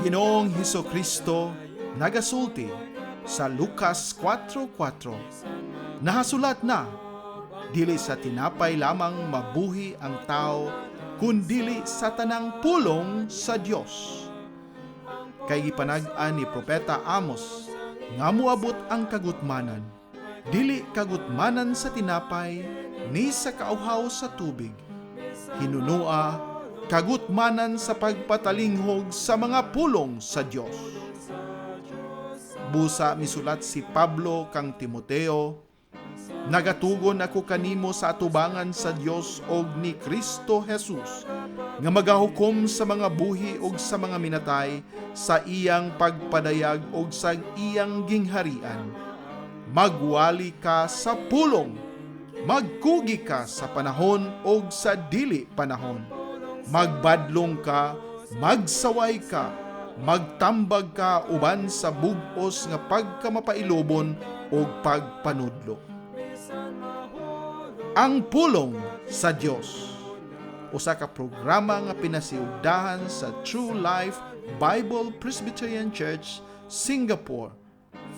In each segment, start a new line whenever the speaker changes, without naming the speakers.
Ginoong Hesukristo nagasulti sa Lucas 4:4. Nahasulat na, dili sa tinapay lamang mabuhi ang tao, kundili sa tanang pulong sa Dios. Kay gipanag-an ni Propeta Amos, nga muabot ang kagutmanan, dili kagutmanan sa tinapay, ni sa kauhaw sa tubig. Hinunua, kagutmanan sa pagpatalinghog sa mga pulong sa Dios. Busa misulat si Pablo kang Timoteo, nagatugon ako kanimo sa atubangan sa Dios og ni Kristo Jesus, nga magahukom sa mga buhi og sa mga minatay sa iyang pagpadayag og sa iyang gingharian. Magwali ka sa pulong, magkugi ka sa panahon og sa dili panahon. Magbadlong ka, magsaway ka, magtambag ka uban sa bug-os nga pagkamapailobon o pagpanudlo. Ang pulong sa Dios, usa ka programa nga pinasiugdahan sa True Life Bible Presbyterian Church, Singapore,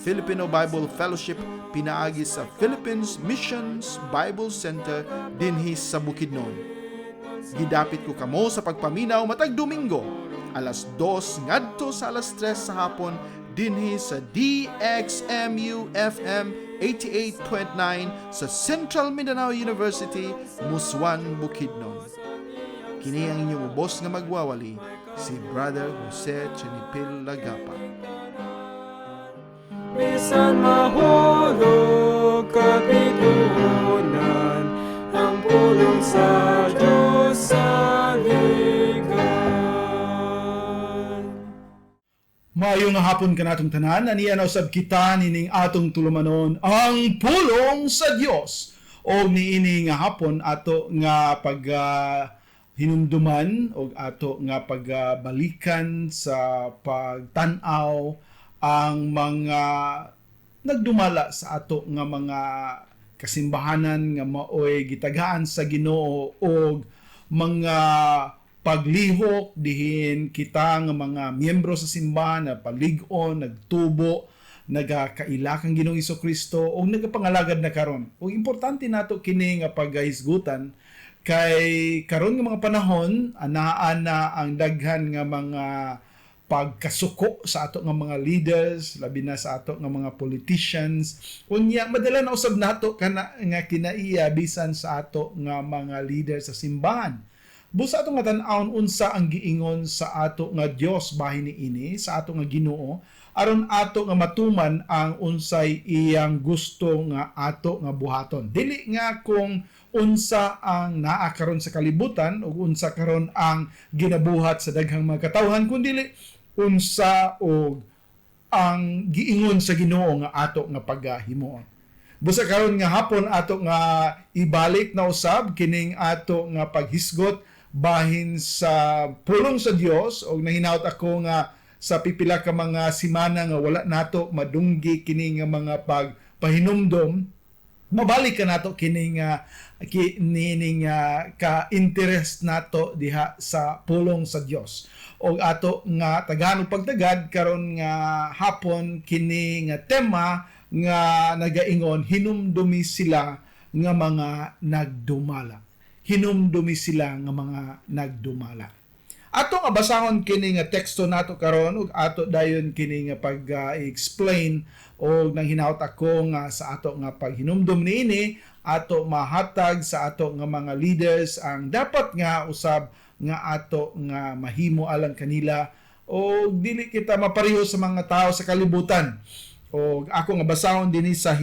Filipino Bible Fellowship pinaagi sa Philippines Missions Bible Center dinhi sa Bukidnon. Gidapit ko kamo sa pagpaminaw matag Domingo, alas 2 ngadto sa alas 3 sa hapon dinhi sa DXMU FM 88.9 sa Central Mindanao University, Muswan, Bukidnon. Kini ang inyong ubos nga magwawali, si Brother Jose Chenipil Lagapa.
Bisan mahulog kapitunan, ang pulong sa Diyos sa ligan.
Maayong nga hapon ka natong tanan, aniya na usab kita nining atong tulumanon ang pulong sa Dios. O niini nga hapon ato nga pag hinumduman o ato nga pagbalikan sa pagtan-aw ang mga nagdumala sa ato nga mga kasimbahanan nga maoy gitagaan sa Ginoo og mga paglihok dihin kita nga mga miyembro sa simbahan na palig-on, nagtubo, nagakaila kang Ginoong Hesukristo o nagapangalagad na karon. O importante nato kini nga paghisgutan kay karon nga mga panahon anaa na ang daghan nga mga pagkasuko sa ato nga mga leaders, labi na sa ato nga mga politicians. Unya madala na usab nato kana nga kinaiya bisan sa ato nga mga leaders sa simbahan. Busa ato nga tan-awon unsa ang giingon sa ato nga Dios bahin niini, sa ato nga Ginoo, aron ato nga matuman ang unsay iyang gusto nga ato nga buhaton. Dili nga kung unsa ang naa karon sa kalibutan o unsa karon ang ginabuhat sa daghang mga katawhan, kundi unsa og ang giingon sa Ginoo nga ato nga paghimuon. Busa karon nga hapon ato nga ibalik na usab kining ato nga paghisgot bahin sa pulong sa Dios, og nahinaut ako nga sa pipila ka mga simana nga wala nato madunggi kini nga mga pagpahinumdom, mabalik ka nato kini nga ka interest nato diha sa pulong sa Dios. Og ato nga tagano pagtagad karon nga hapon kini nga tema nga nagaingon, hinumdumi sila nga mga nagdumala. Hinumdumi sila nga mga nagdumala. Ato nga basahon kini nga teksto nato karon ug ato dayon kini nga pag-explain og nang hinaut ako nga sa ato nga paghinumdum niini ato mahatag sa ato nga mga leaders ang dapat nga usab nga ato nga mahimo alang kanila o dili kita mapareho sa mga tao sa kalibutan. O ako nga basahon dinhi sa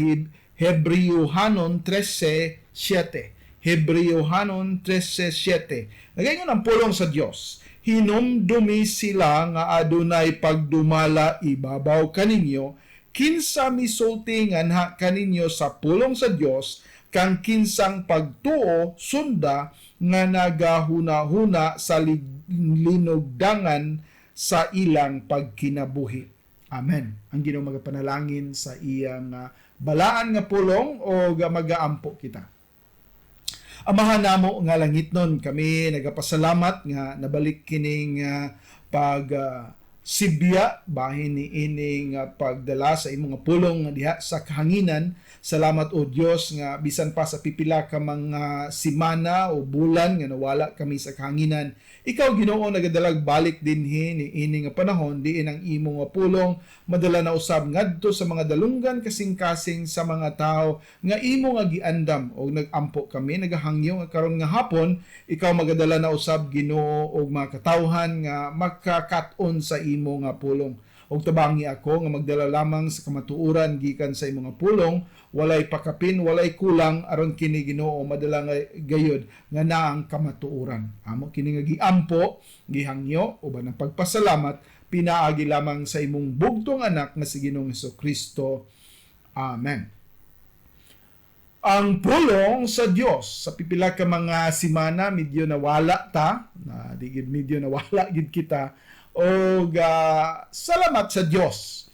Hebrewhanon 13:7. Hebrewhanon 13:7. Nagaingon ang pulong sa Dios. Hinumdumi sila nga adunay pagdumala ibabaw kaninyo, kinsa misulti nga anha kaninyo sa pulong sa Dios, kang kinsang pagtuo sunda nga nagahuna-huna sa linugdangan sa ilang pagkinabuhi. Amen. Ang Ginoo magapanalangin sa iyang balaan nga pulong o magaampo kita. Amahan namo nga langitnon, kami nagapasalamat nga nabalik kining Sibya bahin ni ining pagdala sa imong nga pulong nga diha sa kahanginan. Salamat o Dios nga bisan pa sa pipila ka mga semana o bulan nga nawala kami sa kahanginan, ikaw Ginoo nagadalag balik dinhi ni ini nga panahon diin ang imo nga pulong madala na usab ngadto sa mga dalunggan kasing-kasing sa mga tao nga imo nga giandam o nagampo kami nagahangyo nga karon nga hapon ikaw magadala na usab Ginoo og mga katawhan nga makakat-on sa imo nga pulong. Og tabangi ako nga magdala lamang sa kamatuoran gikan sa imo nga pulong, walay pakapin, walay kulang aron kini Ginoo madala nga gayud nga naang kamatuoran. Amo kini nga giampo, gihangyo uban ang pagpasalamat pinaagi lamang sa imong bugtong anak nga si Ginoong Hesukristo. Amen. Ang pulong sa Dios sa pipila ka mga semana medyo nawala ta, na digid medyo nawala gid kita. Og salamat sa Dios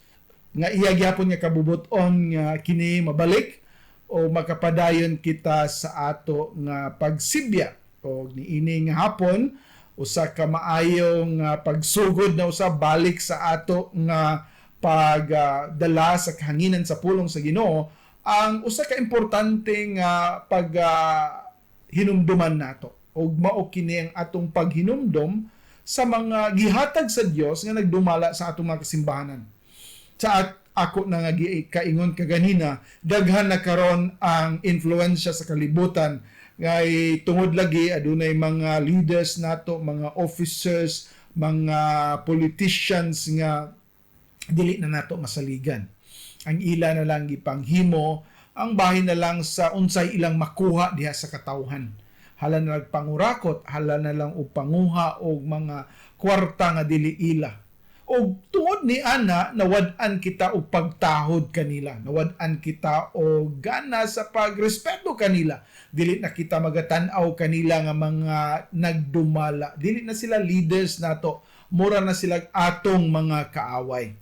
nga iya gyapon nga kabubuton nga kini mabalik o makapadayon kita sa ato nga pagsibya og niini nga hapon usa ka maayong pagsugod na usa balik sa ato nga pagdala sa kahanginan sa pulong sa Ginoo ang usa ka importante nga hinumduman nato og mao kini ang atong paghinumdom sa mga gihatag sa Dios nga nagdumala sa atong mga kasimbahanan. Sa ako na nga kaingon kaganina, daghan na karon ang influensya sa kalibutan ngay tungod lagi adunay mga leaders nato, mga officers, mga politicians nga dili na nato masaligan. Ang ila na lang gipanghimo, ang bahin na lang sa unsay ilang makuha diha sa katawhan. Hala na lang pangurakot, hala na lang o panguha o mga kwarta nga dili ila. O tungod ni ana, nawad-an kita o pagtahod kanila. Nawad-an kita o gana sa pagrespeto kanila. Dili na kita magatan-aw kanila nga mga nagdumala. Dili na sila leaders nato. Mura na sila atong mga kaaway.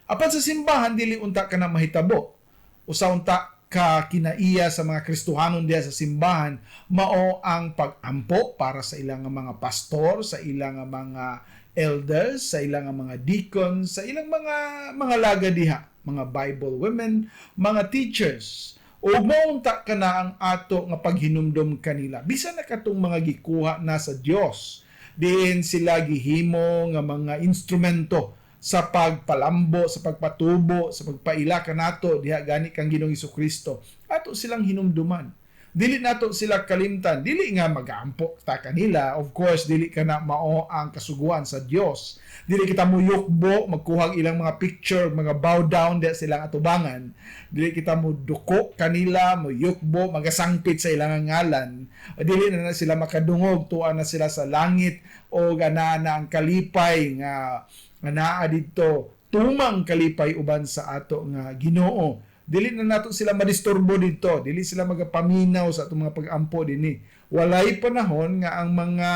Apan sa simbahan, dili unta ka na mahitabo. Usa unta ka kinaiya sa mga Kristohanon diya sa simbahan, mao ang pag-ampo para sa ilang mga pastor, sa ilang mga elders, sa ilang mga deacons, sa ilang mga laga diha, mga Bible women, mga teachers. O maunta ka na ang ato nga paghinumdom kanila. Bisan na katong mga gikuha na sa Dios, diin sila gihimo nga mga instrumento sa pagpalambo, sa pagpatubo, sa pagpaila kanato diha gani kang Ginoong Hesukristo. Ato silang hinumduman. Dili nato sila kalimtan, dili nga magaampo ta kanila. Of course, dili kana mao ang kasuguan sa Dios. Dili kita mo yukbo, magkuhag ilang mga picture, mga bow down diha silang atubangan. Dili kita mo duko kanila, mo yukbo, magasangpit sa ilang ngalan. Dili na sila makadungog, tuwa na sila sa langit o gana na ang kalipay nga naa dito tumang kalipay uban sa ato nga Ginoo. Dili na nato sila madisturbo dito, dili sila magapaminaw sa atong mga pag-ampo dinhi. Walay panahon nga ang mga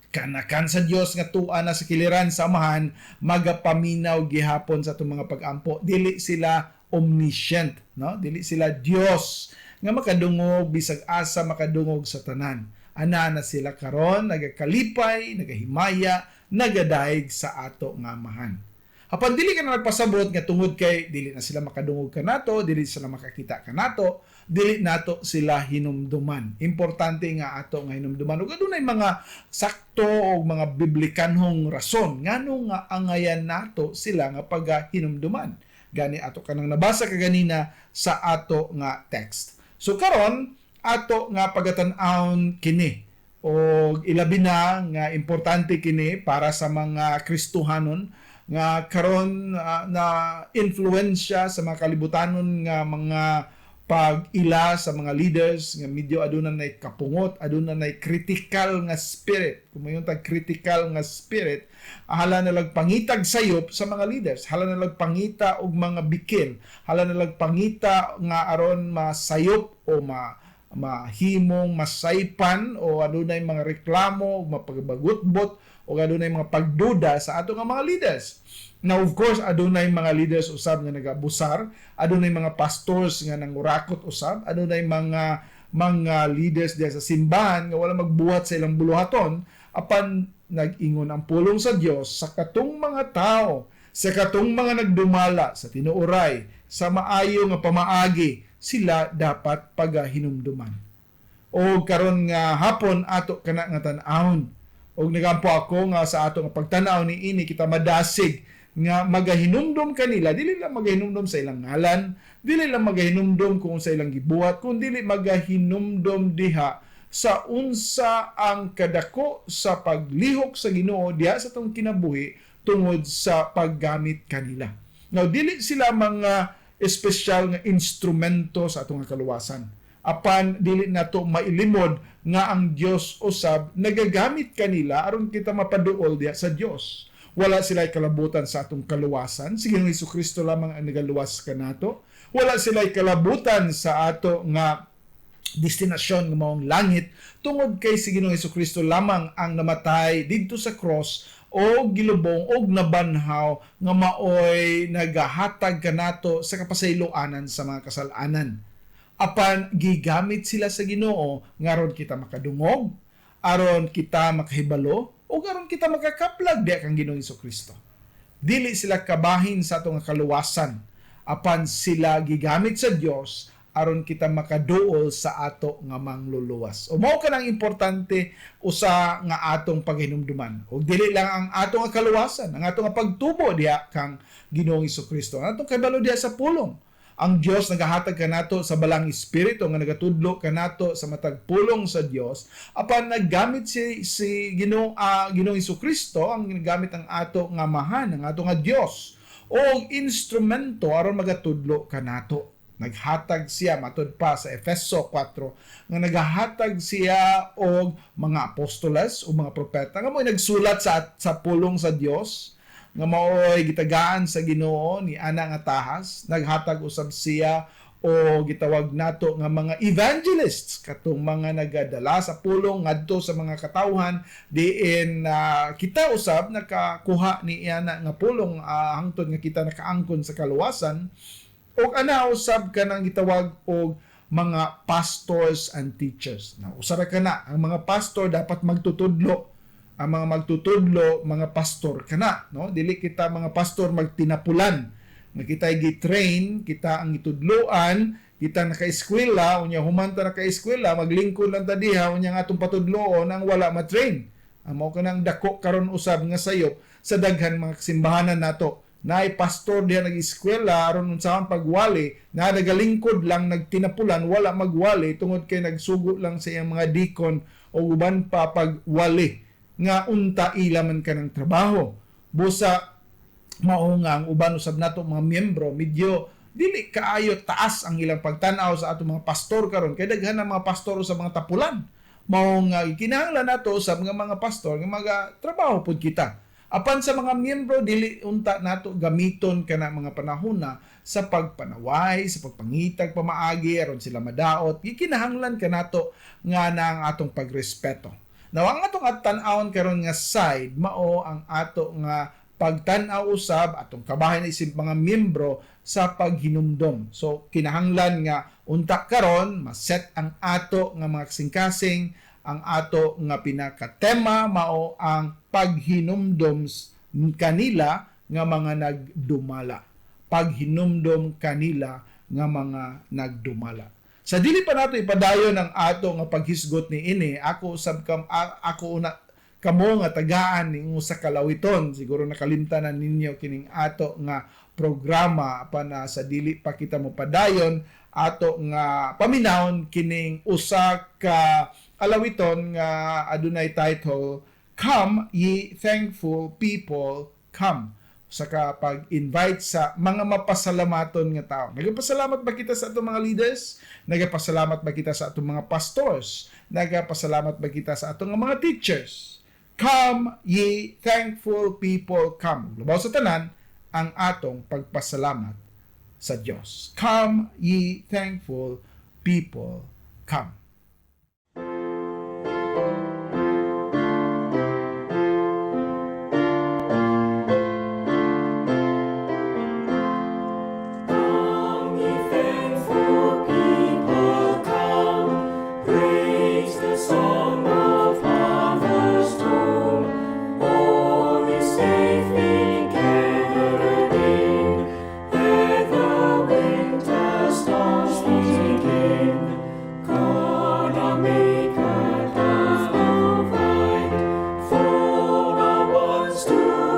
kanakan sa Dios nga tuwa na sa kiliran sa amahan magapaminaw gihapon sa atong mga pag-ampo. Dili sila omniscient, no? Dili sila Dios nga makadungog bisag asa makadungog sa tanan. Ana na sila karon nagakalipay, nagahimaya, nagadayeg sa ato nga amahan. Apan dili ka na nagpasabot nga tungod kay dili na sila makadungog kanato, dili sila makakita kanato, dili nato sila hinumduman. Importante nga ato nga hinumduman. Ug adunay mga sakto o mga biblikanhong rason ngano nga angayan nato sila nga paghinumduman. Gani ato kanang nabasa kaganina sa ato nga text. So karon ato nga pagatan-aon kini o ilabi na nga importante kini para sa mga Kristohanon nga karon na influensya sa mga kalibutanon nga mga pag-ila sa mga leaders nga medyo aduna nay kapungot, aduna nay critical nga spirit. Kung mayon tag critical nga spirit, hala na lag pangitag sayop sa mga leaders, hala na lag pangita og mga bikin, hala na lag pangita nga aron masayop o mahimong masaypan o adunay mga reklamo o mapagabagutbot o adunay mga pagduda sa ato nga mga leaders. Now of course adunay mga leaders usab nga nagabusar, adunay mga pastors nga nangurakot usab, adunay mga leaders diya sa simbahan nga wala magbuhat sa ilang buluhaton apan nag-ingon ang pulong sa Dios sa katong mga tao, sa katong mga nagdumala sa tinuoray, sa maayo nga pamaagi, sila dapat pagahinumduman. O karon nga hapon ato kana nga tan-awon. Og nagampo ako nga sa ato nga pagtan-aw ni ini kita madasig nga magahinumdom kanila, dili lang magahinumdom sa ilang ngalan, dili lang magahinumdom kung sa ilang gibuhat, kung dili magahinumdom diha sa unsa ang kadako sa paglihok sa Ginoo diha sa tong kinabuhi tungod sa paggamit kanila. Now dili sila mga espesyal nga instrumento sa atong kaluwasan. Apan dili nato mailimod nga ang Dios usab nagagamit kanila aron kita mapaduol diha sa Dios. Wala sila'y kalabutan sa atong kaluwasan. Si Ginoong Jesucristo lamang ang nagaluwas kanato. Wala sila'y kalabutan sa ato nga destinasyon ng maong langit tungod kay si Ginoong Jesucristo lamang ang namatay didto sa cross o gilubong o nabanhaw nga maoy nagahatag kanato sa kapasayloanan sa mga kasalanan. Apan gigamit sila sa Ginoo nga aron kita makadungog, aron kita makahibalo, o aron kita makakaplag diha kang Ginoong Jesucristo. Dili sila kabahin sa atong kaluwasan, apan sila gigamit sa Dios aron kita makaduol sa ato nga mangluluwas. O mao kanang importante usa nga atong paghinumduman. O dili lang ang atong kaluwasan, ang atong pagtubo diha kang Ginoong Jesucristo. Ang atong kahibalo diha sa pulong. Ang Dios nagahatag kanato sa balang espiritu nga nagatudlo kanato sa matag pulong sa Dios apan naggamit si Ginoong Jesucristo ang gamit ang ato nga mahan, ang ato nga Dios o instrumento aron magatudlo kanato. Naghatag siya matud pa sa Efeso 4 nga nagahatag siya og mga apostoles o mga propeta nga mo'y nagsulat sa pulong sa Dios nga maoy gitagaan sa Ginoo ni ana nga tahas, naghatag usab siya o gitawag nato nga mga evangelists katong mga nagadala sa pulong ngadto sa mga katawhan diin kita usab nakakuha ni ana nga pulong hangtod nga kita nakaangkon sa kaluwasan o ana usab kanang gitawag og mga pastors and teachers. Na usara kana ang mga pastor dapat magtutudlo. Ang mga magtutudlo, mga pastor kana, no? Dili kita mga pastor magtinapulan. Nga kita gi-train, kita ang itudloan, kita naka-eskwela, unya humanta naka-eskwela, maglingkod lang ta diha unya nga atong patudloon ang wala ma-train. Amo kanang dako karon usab nga sayop sa daghan mga simbahanan nato. Naay pastor diha nag-eskwela aron unsaon pagwali, na nagalingkod lang nagtinapulan, wala magwali tungod kay nagsugo lang sa iyang mga deacon o uban pa pagwali nga unta ilaman ka ng trabaho. Busa mao nga ang uban usab nato mga miyembro medyo dili kaayo taas ang ilang pagtan-aw sa atong mga pastor karon kay daghan ang mga pastor sa mga tapulan. Mao nga kinahanglan nato sa mga pastor nga magatrabaho pud kita. Apan sa mga miyembro dili unta nato gamiton kana mga panahona sa pagpanaway, sa pagpangitag pamaagi aron sila madaot. Gikinahanglan kanato nga na ang atong pagrespeto. Now, ang atong tan-awon karon nga side, mao ang ato nga pagtan-aw usab, atong kabahin isip mga miyembro sa paghinumdom. So, kinahanglan nga unta karon maset ang ato nga mga kasing-kasing, ang ato nga pinakatema, mao ang paghinumdom kanila nga mga nagdumala. Paghinumdom kanila nga mga nagdumala. Sa dili pa nato ipadayon ang ato nga paghisgot ni ini, ako una kamo nga tagaan ning usa ka lawiton, siguro nakalimtanan ninyo kining ato nga programa apan sa dili pa kita mo padayon ato nga paminawon kining usa ka alawiton nga adunay title Come Ye Thankful People Come. Sa pag-invite sa mga mapasalamaton nga tao. Nagapasalamat ba kita sa atong mga leaders? Nagapasalamat ba kita sa atong mga pastors? Nagapasalamat ba kita sa atong mga teachers? Come ye thankful people, come. Lubaw sa tanan ang atong pagpasalamat sa Dios. Come ye thankful people, come.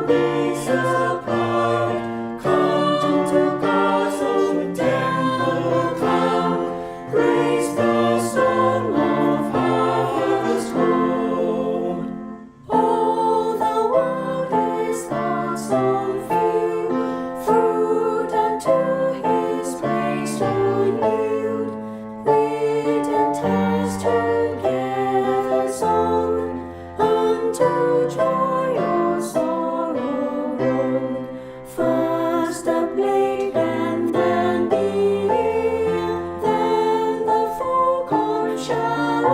be supplied. Come to God's own temple, come, praise the Song of Harvest Moon. All the world is God's own field, fruit unto His praise to yield. Wheat and tares together sown, unto joy or sorrow grown. First the blade and then the ear, then the full corn shall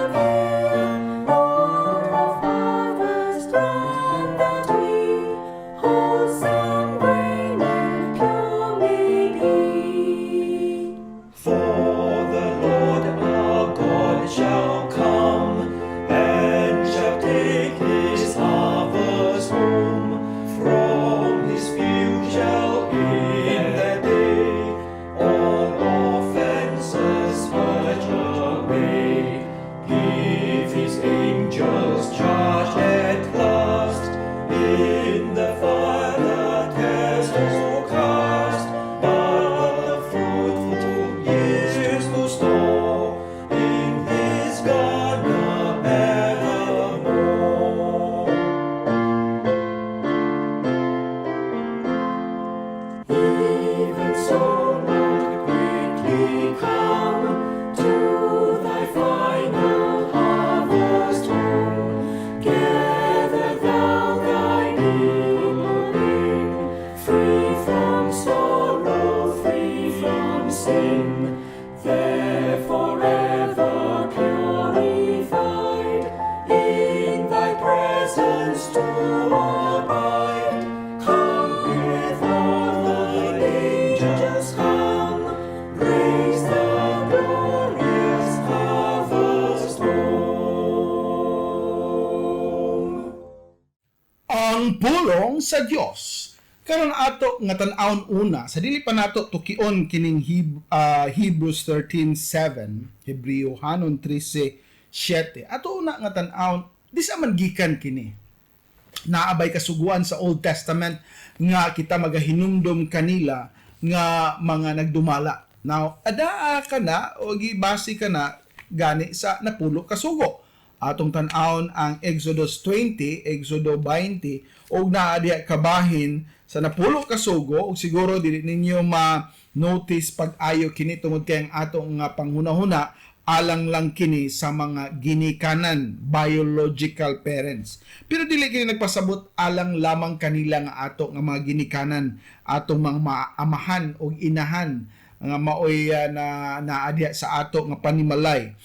appear. Lord of harvest, grant that we wholesome grain and pure may be.
For the Lord our God shall come, and shall take his harvest home. From his field shall in that day all offences purge away. Give his angels charge at last, in the fire the tares to cast. But the fruitful years to store in his garner evermore.
Even so, Lord, quickly come to thy final harvest home. Gather thou thy people in, free from sorrow, free from sin. There forever purified, in thy presence to abide. Come with all the angels, come, praise the glorious harvest moon.
Ang pulong sa Dios. Karon ato nga tan-awon una sa dili pa nato tukion kining Hebrews 13:7, Hebreo 13:7. Ato una nga tan-awon di sa man gikan kini. Naabay kasuguan sa Old Testament nga kita magahinumdom kanila nga mga nagdumala. Now, adaa ka na o gibasi ka na gani sa napulo kasugo. Atong tan-awon ang Exodus 20, Exodo 20, o naadya kabahin sa napulo kasugo, o siguro dili ninyo ma-notice pag-ayo kini tungod kay ang atong nga panghuna-huna, alang lang kini sa mga ginikanan, biological parents. Pero dili kini nagpasabot alang lamang kanila nga ato nga mga ginikanan, atong mga amahan o inahan nga maoy na naadya sa ato nga panimalay.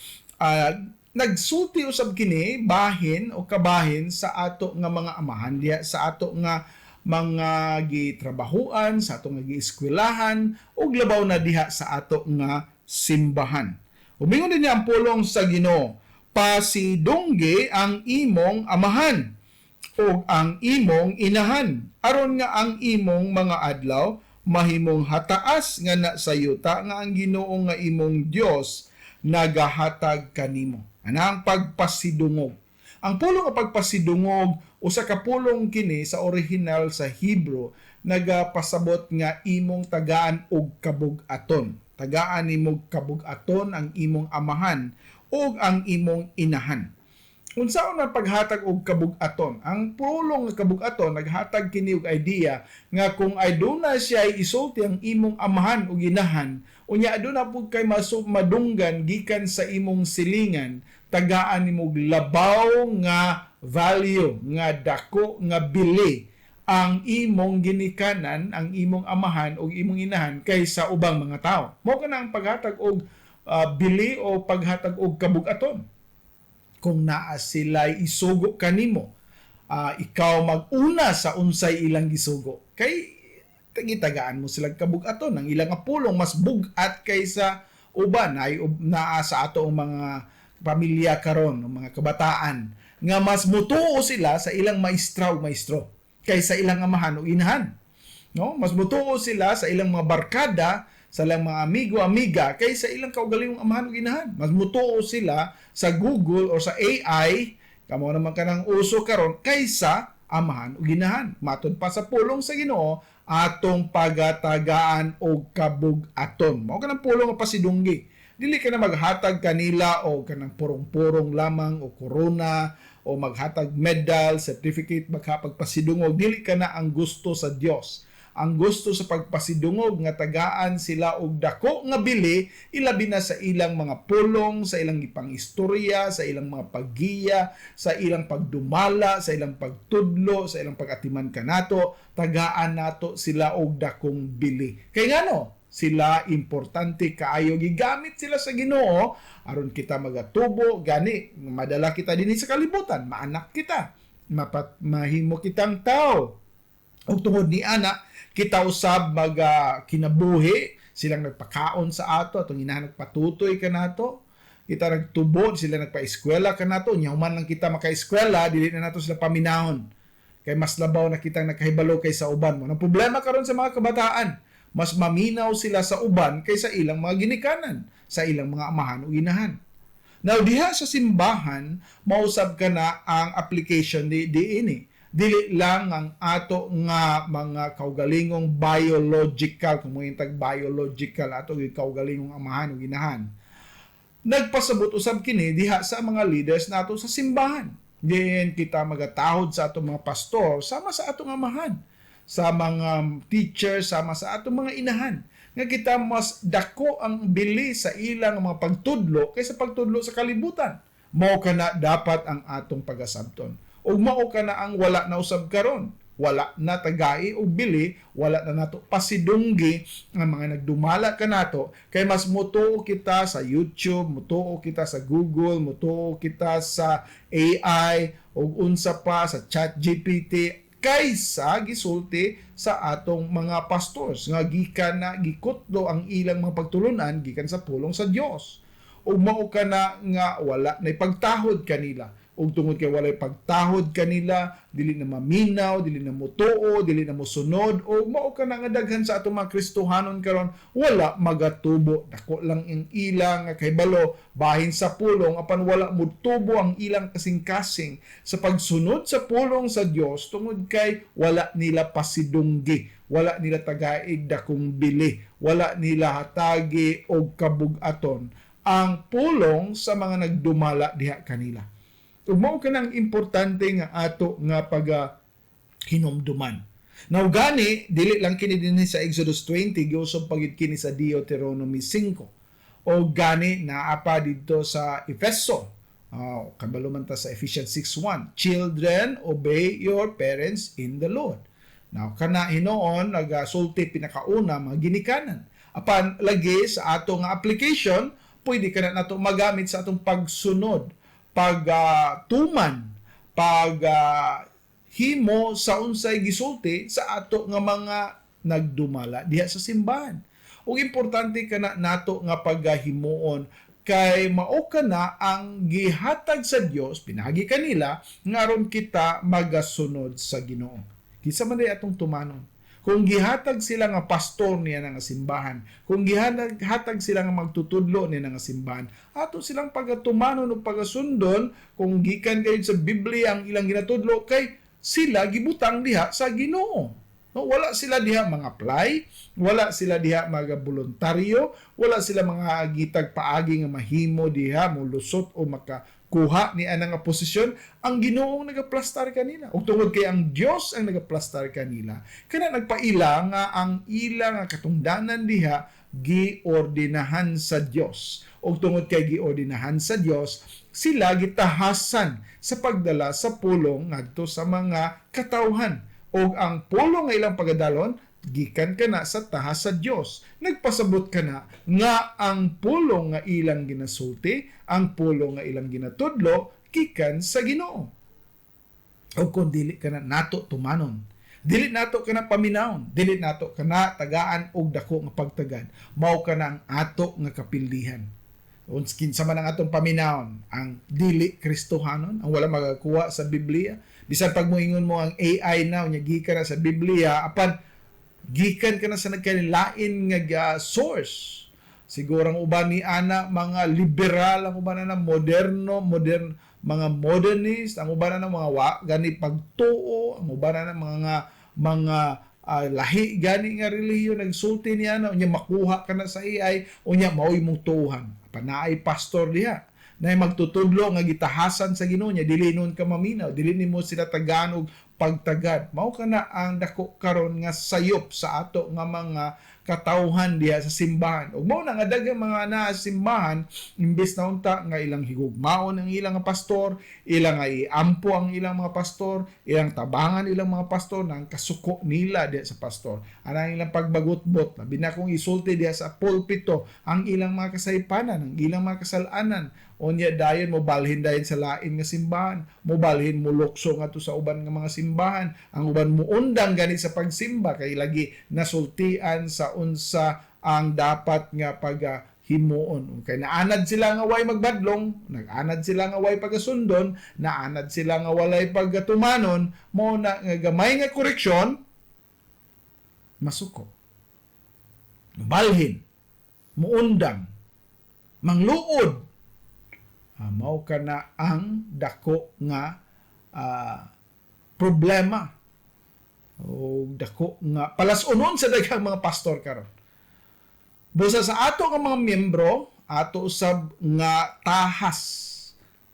Nagsulti usab kini bahin o kabahin sa ato nga mga amahan diya sa ato nga mga gitrabahuan, sa ato nga gieskwelahan ug labaw na diha sa ato nga simbahan. Umingon din niya ang pulong sa Ginoo, pasidungge ang imong amahan o ang imong inahan aron nga ang imong mga adlaw mahimong hataas nga na sayuta nga ang Ginoo nga imong Dios nagahatag kanimo. Anang pagpasidungog. Ang pulong nga pagpasidungog usa ka pulong kini sa original sa Hebrew nagapasabot nga imong tagaan og kabug-aton. Tagaan nimong kabug-aton ang imong amahan ug ang imong inahan. Unsaon ang paghatag og kabug-aton? Ang pulong nga kabug-aton naghatag kini og idea nga kung aduna siya isulti ang imong amahan ug inahan, unya aduna pud kay madunggan gikan sa imong silingan, tagaan nimo labaw nga value, nga dako, nga bili ang imong ginikanan, ang imong amahan o imong inahan kaysa ubang mga tao. Mao kana ang paghatag og bili o paghatag og kabug-aton. Kung naa sila isugo kanimo, ikaw mag-una sa unsay ilang gisugo. Kay gitagaan mo silang kabug-aton, ang ilang pulong mas bugat kaysa uban ay naa sa atong mga pamilya karon, mga kabataan nga mas mutuo sila sa ilang maestra o maestro kaysa ilang amahan o inahan. No? Mas mutuo sila sa ilang mga barkada, sa ilang mga amigo-amiga kaysa ilang kaugalingong amahan o inahan. Mas mutuo sila sa Google o sa AI, kamo naman kanang uso karon kaysa amahan ug ginahan. Matod pa sa pulong sa Ginoo atong pagatagaan og kabug-aton. Mao kanang pulong nga pasidunggi. Dili ka na maghatag kanila o kanang purong-purong lamang o corona o maghatag medal, certificate, magkapagpasidungog. Dili ka na ang gusto sa Dios. Ang gusto sa pagpasidungog nga tagaan sila og dako nga bili, ilabi na sa ilang mga pulong, sa ilang ipangistorya, sa ilang mga paggiya, sa ilang pagdumala, sa ilang pagtudlo, sa ilang pagatiman kanato, tagaan nato sila og dakong bili. Kay ngano? Sila importante kaayo, gigamit sila sa Ginoo aron kita magatubo gani madala kita dinhi sa kalibutan, maanak kita, mahimo kitang tao. Ug tungod ni ana kita usab kinabuhi, silang nagpakaon sa ato, atong inahan nagpatutoy kanato, kita nagtubod, sila nagpa-eskwela kanato, nya human lang kita maka-eskwela, dili na nato sila paminahon. Kay mas labaw na kitang nakahibalo kaysa uban mo. Ang problema karon sa mga kabataan, mas maminaw sila sa uban kaysa ilang mga ginikanan, sa ilang mga amahan o inahan. Now, diha sa simbahan, mausab ka na ang application ni ini. Dili lang ang ato nga mga kaugalingong biological, kung mga intag biological, ato yung kaugalingong amahan o ginahan. Nagpasabot usab kini diha sa mga leaders nato sa simbahan. Diyan kita magatahod sa atong mga pastor, sama sa atong amahan, sa mga teachers, sama sa atong mga inahan. Nga kita mas dako ang bili sa ilang mga pagtudlo kaysa pagtudlo sa kalibutan. Mao kana dapat ang atong pagasabton. O mao ka na ang wala na usab karon, wala na tagai o bili, wala na nato pasidunggi ang mga nagdumala kanato, kay mas mutuo kita sa YouTube, mutuo kita sa Google, mutuo kita sa AI o unsa pa sa ChatGPT kaysa gisulti sa atong mga pastors nga gikan na gikutlo ang ilang mga pagtulunan gikan sa pulong sa Dios. O mao ka na nga wala na pagtahod kanila. Ug tungod kay walay pagtahod kanila, dili na maminaw, dili na mutuo, dili na mosunod, o mao ka na nga daghan sa atong mga Kristohanon karon wala magatubo. Dako lang ang ilang nga kahibalo bahin sa pulong apan wala mutubo ang ilang kasing-kasing sa pagsunod sa pulong sa Dios tungod kay wala nila pasidunggi, wala nila tagaig dakong bili, wala nila hatagi og kabug-aton ang pulong sa mga nagdumala diha kanila. Ug mao kanang importante nga ato nga hinumduman. Now gani dili lang kini dinhi sa Exodus 20, giusab pagid kini sa Deuteronomy 5. O gani naa pa didto sa Efeso. Kabalo man ta sa Ephesians 6:1. Children, obey your parents in the Lord. Now kana hinoon nagasulti pinakauna mga ginikanan. Apan lagi sa ato nga application, pwede kana nato magamit sa atong pagsunod, pagtuman, himo sa unsay gisulti sa ato nga mga nagdumala diha sa simbahan. Ug importante kana nato nga paghimuon kay mao kana ang gihatag sa Dios pinagi kanila ngaron kita magasunod sa Ginoo. Kinsa man day atong tumanon. Kung gihatag sila nga pastor niya nga simbahan, kung gihatag sila nga magtutudlo niya nga simbahan, ato silang pagatumanon o pagasundon kung gikan kayo sa Biblia ang ilang ginatudlo kay sila gibutang diha sa Ginoo. No, wala sila diha mga apply, wala sila diha mga voluntaryo, wala sila mga gitag paagi nga mahimo diha mulusot o makakuha ni anang nga posisyon. Ang Ginoong nagaplastar kanila. Ug tungod kay ang Dios ang nagaplastar kanila, kana nagpaila nga ang ilang katungdanan diha giordinahan sa Dios. Ug tungod kay giordinahan sa Dios, sila gitahasan sa pagdala sa pulong ngadto sa mga katawhan. Og ang pulong nga ilang pagadalon gikan kana sa tahas sa Dios. Nagpasabot kana nga ang pulong nga ilang ginasulti, ang pulong nga ilang ginatudlo gikan sa Ginoo. O kung dili kana nato tumanon, dili nato kana paminawon, dili nato kana tagaan og dako nga pagtagad, mao kana ang ato nga kapildihan. Kinsa man ang atong paminawon, ang dili Kristohanon, ang wala magakuha sa Biblia. Bisan pag moingon mo ang AI now nya gikan na sa Biblia, apan gikan ka na sa nagkanilain nga source. Siguro ang uban ni ana mga liberal, ang uban na modern mga modernist, ang uban na ng mga gani pagtuo, ang uban na ng mga lahi gani nga relihiyon nagsulti niya na unya makuha ka na sa AI unya maoy mong tuhan panaay pastor diha na magtutudlo nga gitahasan sa Ginoo niya dili nun ka maminaw dili nimo sila taganog pagtagad mao kana ang dako karon nga sayop sa ato nga mga katawhan diha sa simbahan ug mao na nga daghang mga naa sa simbahan imbes na unta nga ilang higugmaon ang ilang nga pastor ilang nga iampo ang ilang mga pastor ilang tabangan ilang mga pastor nang kasuko nila diha sa pastor anang ilang pagbagot-bot labi na kung isulti diha sa pulpito ang ilang mga kasaypanan ang ilang mga kasalanan unya dayon mo balhin dayon sa lain nga simbahan mo balhin mo lukso ngadto sa uban nga mga simbahan ang uban mo undang gani sa pagsimba kay lagi nasultian sa unsa ang dapat nga himuon kay naanad sila nga way magbadlong nag-anad sila nga way pagasundon naanad sila nga walay pagatumanon mo na nga gamay nga koreksyon masuko balhin muundang mangluod mao kana ang dako nga problema o dako nga palasunon sa daghang mga pastor karon. Busa sa ato nga mga miyembro, ato usab nga tahas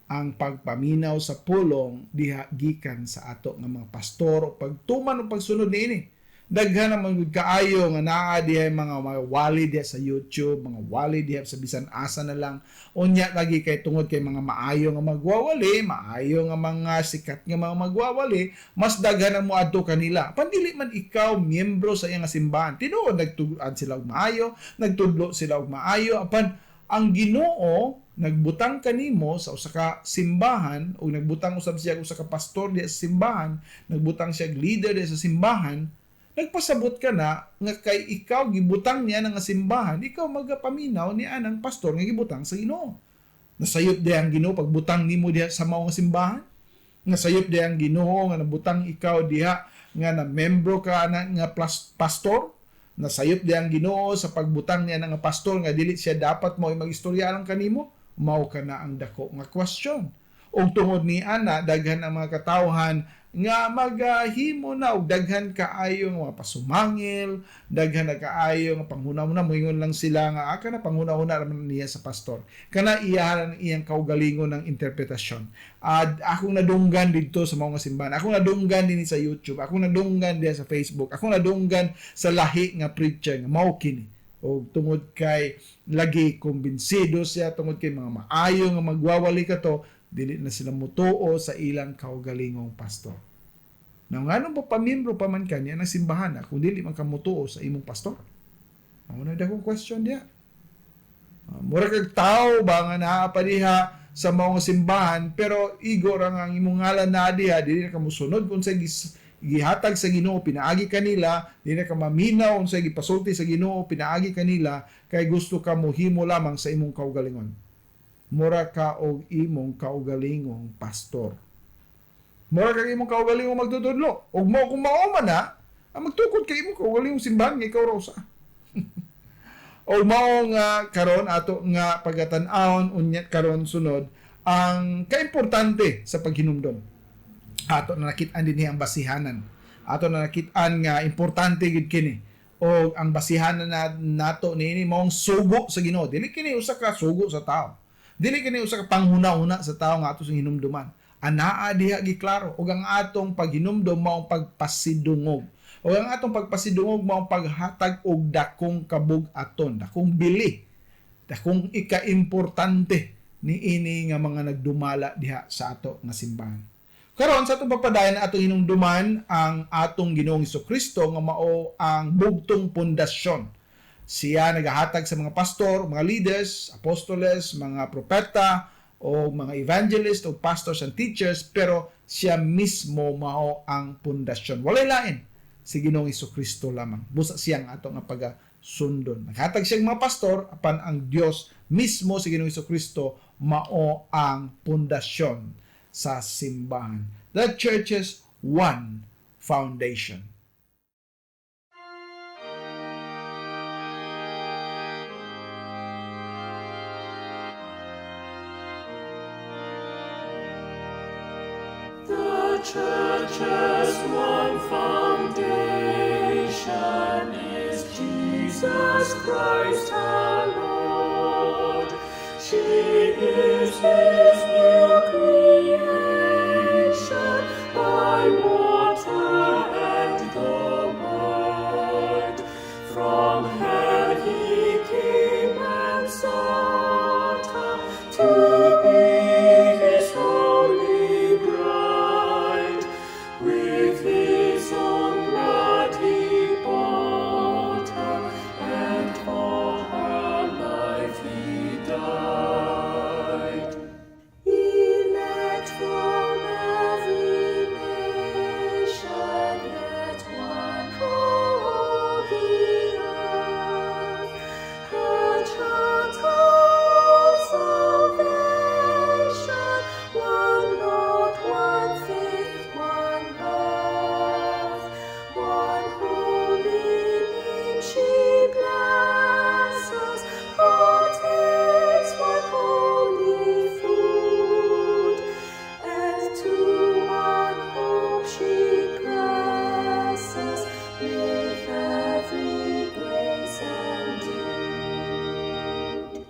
ang pagpaminaw sa pulong diha gikan sa ato nga mga pastor o pagtuman o pagsunod niini. Daghan naman kaayo nga naa diha mga wali diha sa YouTube, mga wali diha sa bisan asa na lang. Unya lagi kay tungod kay mga maayo nga magwawali, maayo nga mga sikat nga mga magwawali, mas daghan ang moadto kanila. Pandili man ikaw miyembro sa iyang simbahan. Tinuod nagtuad sila og maayo, nagtudlo sila og maayo apan ang Ginoo nagbutang kanimo sa usa ka simbahan o nagbutang usab siya usa ka pastor diha sa simbahan, nagbutang siya leader diha sa simbahan. Nagpasabot ka na nga kay ikaw gibutang niya nga simbahan, ikaw magapaminaw ni anang pastor nga gibutang sa Ginoo. Nasayop di ang Ginoo pagbutang nimo diha sa mao nga simbahan. Nasayop di ang Ginoo nga nabutang ikaw diha nga na membro ka na nga pastor. Nasayop di ang Ginoo sa pagbutang niya nga pastor nga dili siya dapat mo magistorya lang kanimo. Mao ka na ang dako nga question. Ug tungod ni ana daghan ang mga katawhan nga maghimo na og daghan kaayo nga pasumangil, daghan na kaayo nga panghuna-huna moingon lang sila nga aka na panghuna-huna raman niya sa pastor. Kana iyahan iyang kaugalingon ng interpretasyon. Ako nadunggan dito sa mga simbahan. Ako nadunggan din sa YouTube. Ako nadunggan din sa Facebook. Ako nadunggan sa lahi nga preacher nga mao kini. O tungod kay lagi kumbinsido siya tungod kay mga maayo nga magwawali ka to dili na sila mutuo sa ilang kaugalingong pastor. Nang anong pa pamiyembro pa man kanya ng simbahan kung dili man ka mutuo sa imong pastor? Mao na dakong question diha. Mura kag tao ba nga naa pa diha sa mga simbahan pero igor ang imong ngalan na diha dili na ka mosunod kung sa gihatag sa Ginoo pinaagi kanila dili na ka maminaw unsay gipasulti sa Ginoo pinaagi kanila kay gusto ka mohimo lamang sa imong kaugalingon. Mura ka og imong kaugalingong pastor. Mura ka imong kaugalingong magtutudlo. Og mo kung mao man na, magtukod kay imong kaugalingong simbahan nga ikaw raw sa. Og mao nga karon ato nga pagatan-awon unya karon sunod ang kaimportante sa paghinumdom. Ato na nakit-an dinhi ang basihanan. Ato na nakit-an nga importante gid kini. Og ang basihanan nato niini maong sugo sa Ginoo. Dili kini usa ka sugo sa tao. Dili kini usa ka panghuna-huna sa tawo nga ato sing hinumduman. Anaa diha giklaro og ang atong paghinumdom mao pagpasidungog. Og ang atong pagpasidungog mao paghatag og dakong kabug-aton, dakong bili, dakong ika-importante niini nga mga nagdumala diha sa ato nga simbahan. Karon sa atong pagpadayon atong hinumduman ang atong Ginoong Hesukristo nga mao ang bugtong pundasyon. Siya nagahatag sa mga pastor, mga leaders, apostoles, mga propeta, o mga evangelist, o pastors and teachers, pero siya mismo mao ang pundasyon. Walay lain, si Ginoong Hesukristo lamang. Busa siyang ato nga pagasundon. Naghatag siyang mga pastor, apan ang Dios mismo, si Ginoong Hesukristo, mao ang pundasyon sa simbahan. The church's one foundation.
church has one foundation, is Jesus Christ our Lord. She is His new creation, by water and the word. From hell He came and sought her to be His holy bride. With His own blood He bought her, and for her life He died. Elect from every nation, yet one for the earth, her charter of salvation, one Lord, one faith, one birth, one holy name she blesses, partakes one holy food, and to one hope she presses, with every grace endued.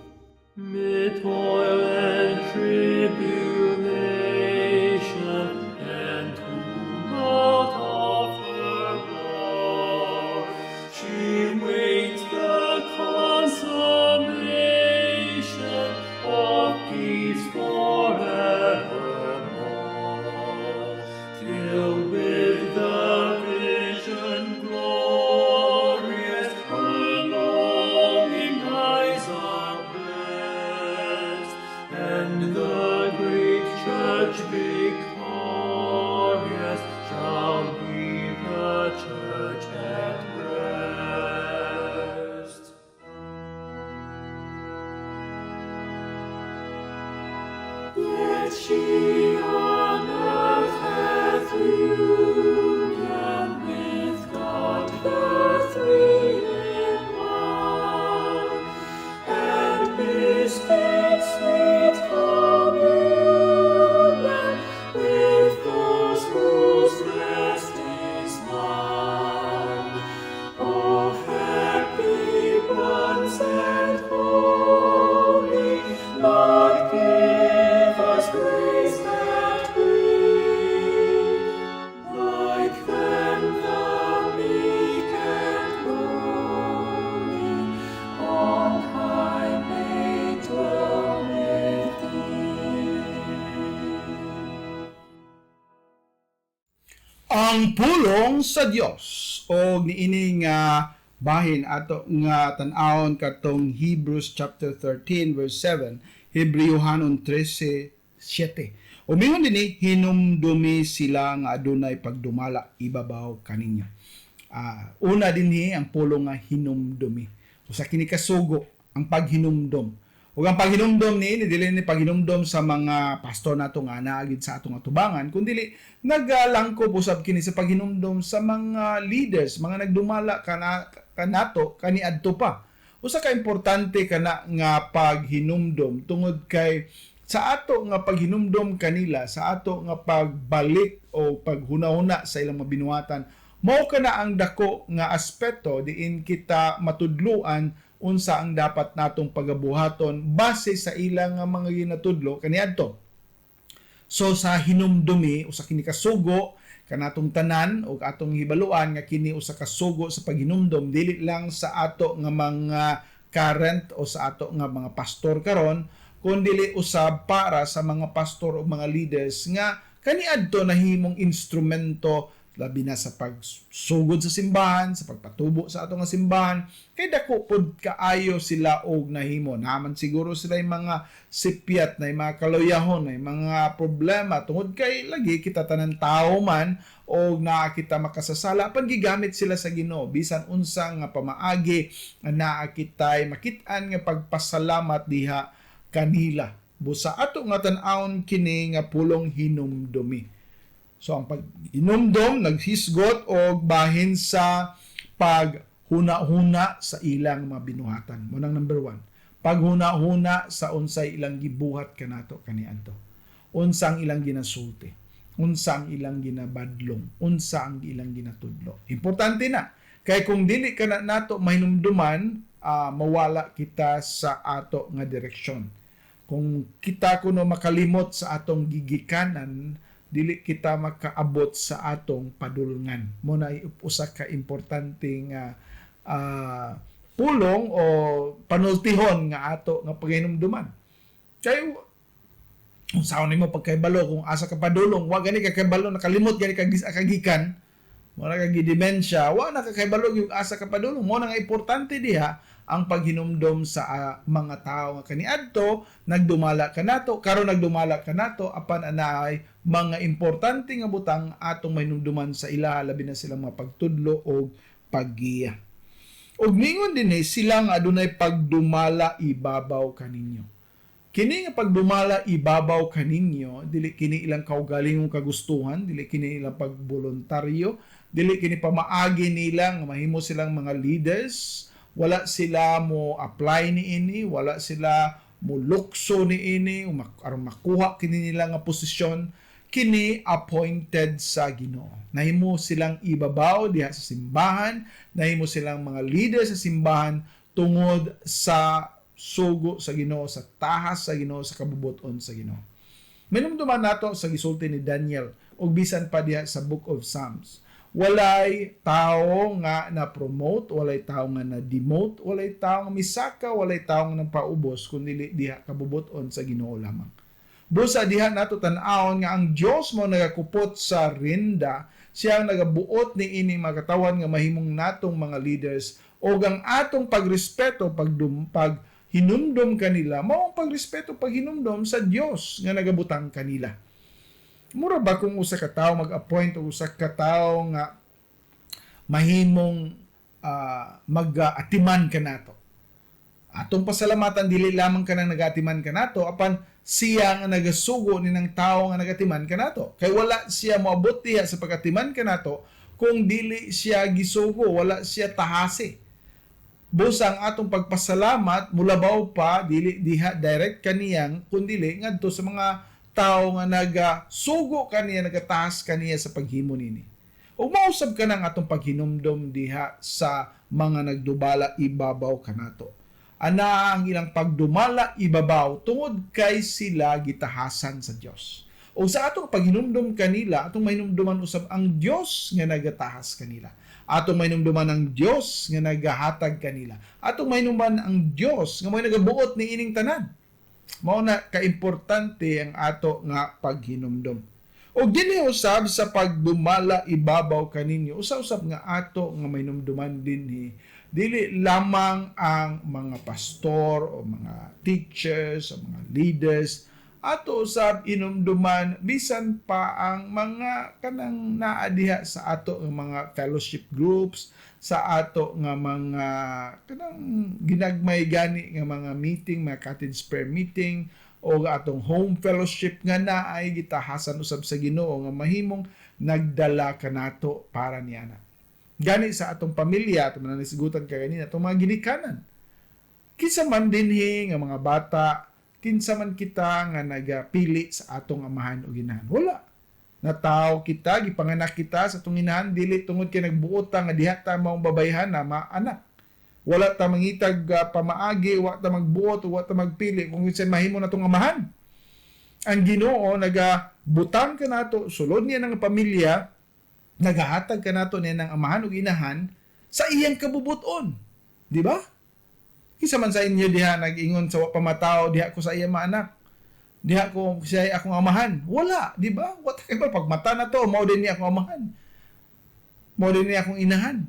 Mid toil and tribulation, and tumult of her war, she waits the consummation of peace forevermore, till with the vision glorious her longing eyes are blessed, and the great church victorious shall be the church at rest. Yet she on earth hath union with God the Three in One, and bespeaks sweet communion with those whose rest is won. Oh, happy ones and holy, Lord, give us grace that we, like them, the meek and lowly, on high may dwell with Thee.
Ang pulong sa Dios o niini nga bahin ato nga tan-awon katong Hebrews chapter 13 verse 7, Hebrewhanon 13:7. Umingon dinhi hinumdumi sila nga adunay pagdumala ibabaw kaninyo. Una dinhi ang pulong nga hinumdumi. Usa kini kasugo ang paghinumdom. Ug ang paghinumdom ni dili ni paghinumdom sa mga pastor nato nga naagid sa atong atubangan, kundi nagalangkob usab kini sa paghinumdom sa mga leaders, mga nagdumala kanato kaniadto pa. Usa ka importante kana nga paghinumdom tungod kay sa ato nga paghinumdom kanila, sa ato nga pagbalik o paghunahuna sa ilang mabinuhatan, mao kana ang dako nga aspeto diin kita matudluan unsa ang dapat natong pagabuhaton base sa ilang mga ginatudlo kaniadto. So sa hinumdumi usa kini kasugo kanatong tanan o atong hibaluan nga kini usa ka sugo sa paghinumdom dili lang sa ato nga mga current o sa ato nga mga pastor karon, kundi usab para sa mga pastor o mga leaders nga kaniadto nahimong instrumento labi na sa pagsugod sa simbahan, sa pagpatubo sa ato nga simbahan, kay dako pod kaayo sila og nahimo. Naman siguro sila yung mga sipyat na yung mga kaloyahon, na yung mga problema tungod kay lagi kita tanan tao man o na kita makasasala paggigamit sila sa Ginoo bisan unsa nga pamaagi na kitay makit-an nga pagpasalamat diha kanila. Busa ato nga tan-awon kini nga pulong hinumdumi. So ang pag-hinumdom naghisgot og bahin sa paghuna-huna sa ilang mga binuhatan. Munang number 1, paghuna-huna sa unsay ilang gibuhat kanato kaniadto. Unsang ilang ginasulti. unsa ang ilang ginabadlong, unsa ang ilang ginatudlo. Importante na. Kaya kung dili ka na nato mahinumduman, mawala kita sa ato nga direksyon. Kung kita kuno makalimot sa atong gigikanan, dili kita makaabot sa atong padulngan. Muna usa ka importanteng pulong o panultihon nga ato nga paghinumduman. Kaya kung saan nimo pagkaibalo kung asa ka padulong, wa gani ka kaibalo nakalimot gani ka kagikan, wala ka gidemensya, wa na ka kaibalo yung asa ka padulong. Mo na nga importante diha ang paghinumdom sa mga tao nga kaniadto nagdumala kanato, karon nagdumala kanato apan anaay mga importante nga butang atong mahinumduman sa ila, labi na silang mga pagtudlo o paggiya. Og ningon din sila nga adunay pagdumala ibabaw kaninyo. Kini nga pagdumala ibabaw kaninyo, dili kini ilang kaugalingong kagustuhan, dili kini ilang pagboluntaryo, dili kini pamaagi nila nga mahimo silang mga leaders, wala sila mo apply ni ini, wala sila mo lukso ni ini, aron makuha kini nila nga posisyon, kini appointed sa Ginoo. Nahimo silang ibabaw diha sa simbahan, nahimo silang mga leader sa simbahan tungod sa sugo sa Ginoo, sa tahas sa Ginoo, sa kabubuton sa Ginoo. Minumduman nato sa gisulti ni Daniel ug bisan pa diha sa Book of Psalms. Walay tao nga na-promote, walay tao nga na-demote, walay tao nga misaka, walay tao nga napaubos kundi diha kabubuton sa Ginoo lamang. Busa diha nato tan-awon nga ang Dios mo nagakupot sa rinda, siya ang nagabuot ni ini mga katawan nga mahimong natong mga leaders o ang atong pagrespeto hinumdom kanila, mao ang pagrespeto paghinumdom sa Dios nga nagabutang kanila. Mura ba kung usa ka tawo mag-appoint o usa ka tawo nga mahimong mag-atiman kanato? Atong pasalamatan dili lamang kanang nagatiman kanato, apan siya nga nagasugo ni ng tawo nga nagatiman kanato. Kay wala siya moabot diha sa pagatiman kanato kung dili siya gisugo, wala siya tahasi. Busa ang atong pagpasalamat mulabaw pa dili diha direct kaniyang kundili ngadto sa mga tao nga nagasugo kaniya, nagatahas kaniya sa paghimo nini. Ug mausab ka nang atong paghinumdom diha sa mga nagdumala ibabaw kanato. Ana ang ilang pagdumala ibabaw tungod kay sila gitahasan sa Dios. O sa atong paghinumdom kanila, atong mahinumduman usab ang Dios nga nagatahas kanila. Atong mahinumduman ang Dios nga nagahatag kanila. Atong mahinumduman ang Dios nga may nagabuot ni ining tanan. Mao na kaimportante ang ato nga paghinumdom. O dili usab sa pagdumala ibabaw kaninyo, usab nga ato nga mahinumduman dinhi dili lamang ang mga pastor o mga teachers o mga leaders, ato usab inumduman bisan pa ang mga kanang naa diha sa ato nga mga fellowship groups, sa ato nga mga kanang ginagmay gani nga mga meeting, mga cottage prayer meeting o atong home fellowship nga naay gitahasan usab sa Ginoo nga mahimong nagdala kanato para niana. Gani sa atong pamilya, atong nanisigutan ka ganina, atong mga ginikanan. Kinsa man dinhi nga mga bata, kinsa man kita nga nagapili sa atong amahan o ginahan. Wala. Nataw kita, gipanganak kita sa atong inahan, dili tungod kay nagbuot ta nga diha ta maong babayhan na maanak. Wala ta mangitag pamaagi, wala ta magbuot, wala ta magpili kung kinsa mahimo natong amahan. Ang Ginoo nagabutang kanato, sulod niya ng pamilya, nagahatag kanato niya ng amahan o inahan sa iyang kabubuton. Di ba? Kisa man sa inyo diha nag-ingon sa pamataw, diha ko sa iyang maanak. Diha ko siya akong amahan. Wala, di ba? What ba pag mata na to, mao din niya akong amahan. Mao din niya akong inahan.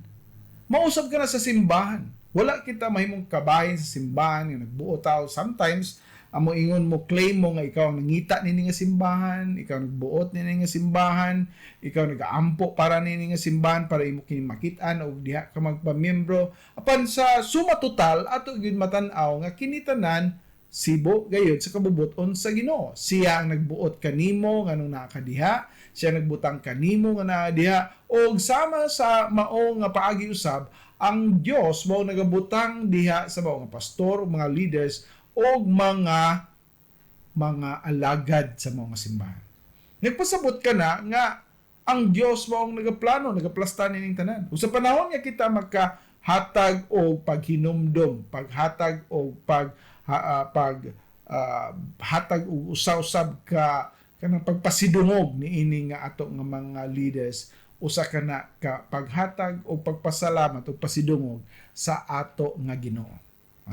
Mausab ka na sa simbahan. Wala kita mahimong kabahin sa simbahan nga nagbuo tao. Sometimes amo ingon mo, claim mo nga ikaw ang nangita nini nga simbahan, ikaw nagbuot nini nga simbahan, ikaw nagaampo para nini nga simbahan para imo kini makitaan o diha ka magpamiyembro. Apan sa suma total ato gyud matan-aw nga kini tanan sibo gayud sa kabubuton sa Ginoo. Siya ang nagbuot kanimo nganong naa ka diha, siya nagbutang kanimo nga naa diha og sama sa mao nga paagi usab ang Dios mao nagabutang diha sa mao nga pastor, mga leaders o mga alagad sa mga simbahan. Nagpasabot ka na nga ang Dios maong nagaplano, nagaplastan ning tanan. Ug sa panahon nga kita magkahatag og paghinumdom, paghatag og hatag og usa-usab ka kanang pagpasidungog niini nga ato nga mga leaders, usa ka na ka paghatag o pagpasalamat o pasidungog sa ato nga Ginoo.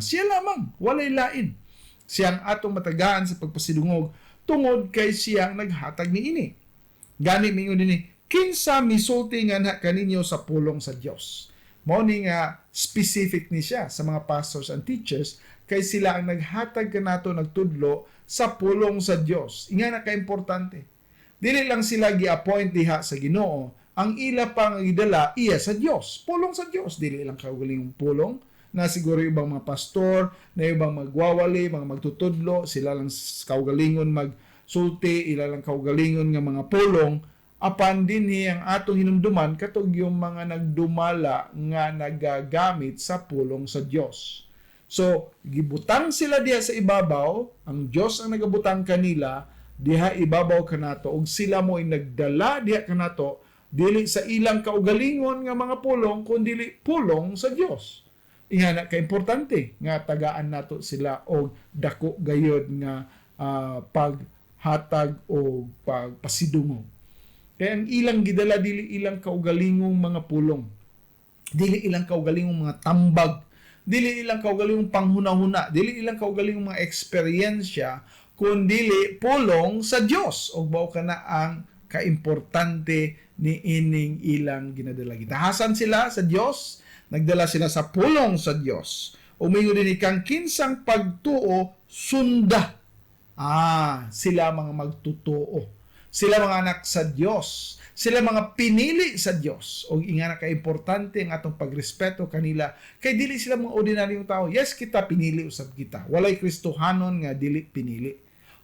Siya lamang, walay lain. Siyang atong matagaan sa pagpasidungog tungod kay siyang naghatag niini. Gani mingon dinhi, kinsa misulti nga na kaninyo sa pulong sa Dios. Mao ni nga specific ni siya sa mga pastors and teachers kay sila ang naghatag kanato nagtudlo sa pulong sa Dios. Inga na ka-importante. Dili lang sila gi-appoint diha sa Ginoo, ang ila pang gidala iya sa Dios. Pulong sa Dios, dili lang kaugalingong pulong na siguro ibang mga pastor, na ibang magwawali, mga magtutudlo, sila lang kaugalingon magsulti, ila lang kaugalingon nga mga pulong, apan dinhi ang atong hinumduman katog yung mga nagdumala nga nagagamit sa pulong sa Dios. So, gibutang sila diha sa ibabaw, ang Dios ang nagabutang kanila diha ibabaw kanato ug sila mo ay nagdala diha kanato dili sa ilang kaugalingon nga mga pulong kundi pulong sa Dios. Iha na ka-importante nga tagaan nato sila og dako gayod nga paghatag o pagpasidungog. Kaya ang ilang gidala dili ilang kaugalingong mga pulong. Dili ilang kaugalingong mga tambag. Dili ilang kaugalingong panghuna-huna. Dili ilang kaugalingong mga eksperyensya kundi pulong sa Dios. Og mao kana ang kaimportante ni ining ilang ginadala. Gitahasan sila sa Dios, nagdala sila sa pulong sa Dios. Umingon din kang kinsang pagtuo sunda. Sila mga magtutuo. Sila mga anak sa Dios. Sila mga pinili sa Dios. O inga na ka-importante ang atong pagrespeto kanila. Kay dili sila mga ordinaryong tao. Yes, kita pinili usab kita. Walay Kristohanon nga dili pinili.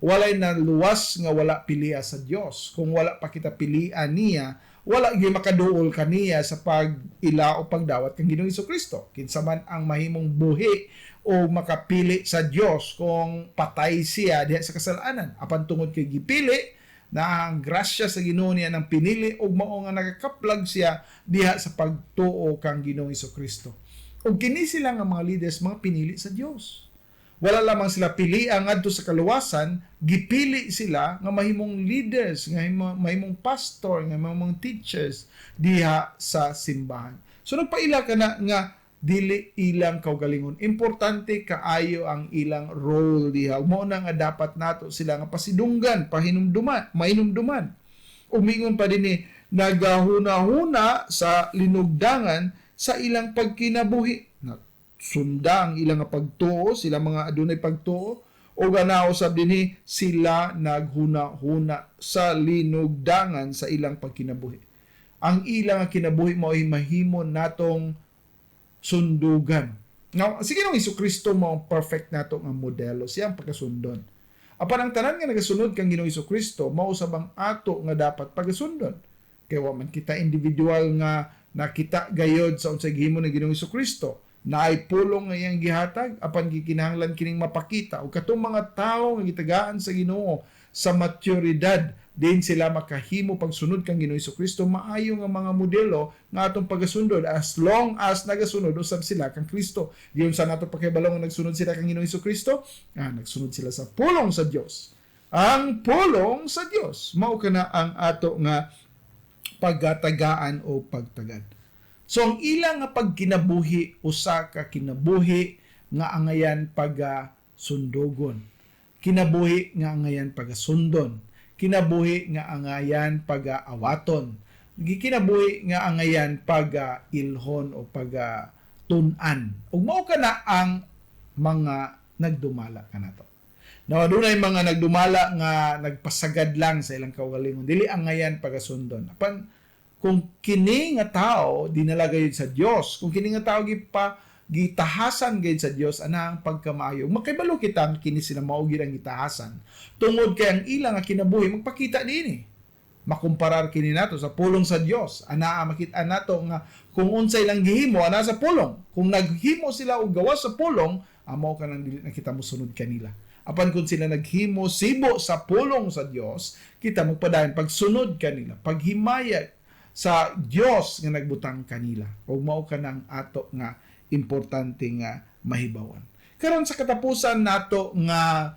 Walay naluwas nga wala piliya sa Dios. Kung wala pa kita pilian niya, wala gyud makaduol kaniya sa pag-ila o pagdawat kang Ginoong Hesukristo. Kinsa man ang mahimong buhi o makapili sa Dios kung patay siya diha sa kasalanan. Apan tungod kay gipili na ang grasya sa Ginoo niya nang pinili ug mao nga nagakaplag siya diha sa pagtuo kang Ginoong Hesukristo. Ug kini sila nga mga leaders mga pinili sa Dios. Wala lamang sila pilian ngadto sa kaluwasan, gipili sila nga mahimong leaders, nga mahimong pastor, nga mahimong teachers diha sa simbahan. So nagpaila ka na nga dili ilang kaugalingon. Importante kaayo ang ilang role diha. Mao na nga dapat nato sila nga pasidunggan, mainumduman. Umingon pa dinhi nagahuna-huna sa linugdangan sa ilang pagkinabuhi. Sunda ang ilang pagtuo, sila mga adunay pagtuo, o ganaw sab dinhi sila naghuna-huna sa linugdangan sa ilang pagkinabuhi. Ang ilang kinabuhi mo ay mahimon natong sundugan. Now, sige nung Hesukristo mo ang perfect nato nga modelo, siya ang pagkasundon. Apan ang tanan nga nagasunod kang Ginoong Hesukristo, mao usab ang ato nga dapat pagkasundon. Kay wa man kita individual nga nakita gayod sa unsay gihimo ni Ginoong Hesukristo. Naay pulong nga iyang gihatag apan gikinahanglan kining mapakita ug katong mga tawo nga gitagaan sa Ginoo sa maturidad din sila makahimo pagsunod kang Ginoong Hesukristo, maayo nga mga modelo nga atong pagasundod as long as nagasunod usab sila kang Kristo. Diyon sa nato pakibalo nga nagsunod sila kang Ginoong Hesukristo, nagsunod sila sa pulong sa Dios. Ang pulong sa Dios mao kana ang ato nga pagatagaan o pagtagad. So ang ilang nga pagkinabuhi usa ka kinabuhi nga angayan pagasundogon. Kinabuhi nga angayan pagasundon. Kinabuhi nga angayan pagaawaton. Kinabuhi nga angayan pagailhon o pagatun-an. Ug mao kana ang mga nagdumala kanato. Now, adunay mga nagdumala nga nagpasagad lang sa ilang kaugalingon. Dili angayan pagasundon. Apan kung kini nga tao dinala gayud sa Dios, kung kini nga tao gitahasan gayud sa Dios anang pagkamaayo, makibalo kita kini sila mao gid ang gitahasan. Tungod kay ang ilang nga kinabuhi magpakita dinhi. Makumparar kini nato sa pulong sa Dios. Anaa makita nato nga kung unsay lang gihimo sa pulong. Kung naghimo sila og gawas sa pulong, amo kanang dili na kita mosunod kanila. Apan kung sila naghimo sibo sa pulong sa Dios, kita magpadayon pagsunod kanila, paghimaya sa Dios nga nagbutang kanila. Ug mao kanang ato nga importante nga mahibawan. Karon sa katapusan nato nga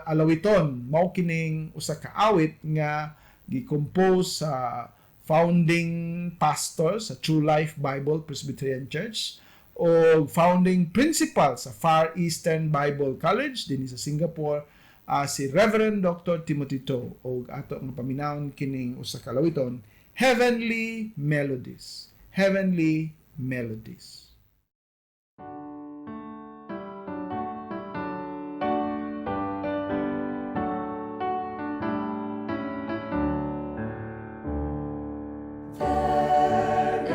alawiton, mao kining usa ka awit nga gi-compose sa founding pastor sa True Life Bible Presbyterian Church o founding principal sa Far Eastern Bible College dinhi sa Singapore, si Reverend Dr. Timothy To, o ato nga paminawon kining usa ka alawiton, Heavenly Melodies. Heavenly Melodies.